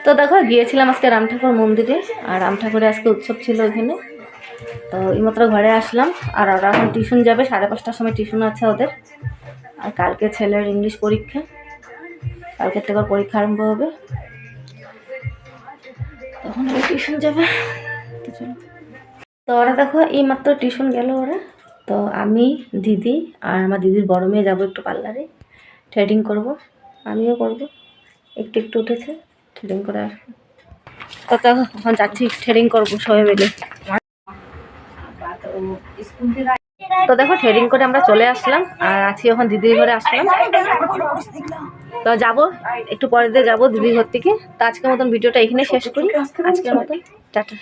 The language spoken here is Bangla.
তো দেখো গিয়েছিলাম আজকে রাম ঠাকুর মন্দিরে, আর রাম ঠাকুরে আজকে উৎসব ছিল ওখানে। তো এইমাত্র ঘরে আসলাম, আর ওরা এখন টিউশন যাবে, 5:30টার সময় টিউশন আছে ওদের। আর কালকে ছেলের ইংলিশ পরীক্ষা, কালকের থেকে পরীক্ষা আরম্ভ হবে, তখন ওরা টিউশন যাবে। তো ওরা দেখো এইমাত্র টিউশন গেল ওরা। তো আমি, দিদি আর আমার দিদির বড় মেয়ে যাবো একটু পার্লারে, থ্রেডিং করব, আমিও করব, একটু একটু উঠেছে, থ্রেডিং করে আসবো। তো এখন যাচ্ছি থ্রেডিং করবো সবাই মিলে। তো দেখো থ্রেডিং করে আমরা চলে আসলাম, আর আছি এখন দিদির ঘরে আসলাম। তো যাবো একটু পরে দিয়ে যাবো দিদির ঘর থেকে। তো আজকের মতন ভিডিওটা এখানে শেষ করি, আজকের মতন টাটা।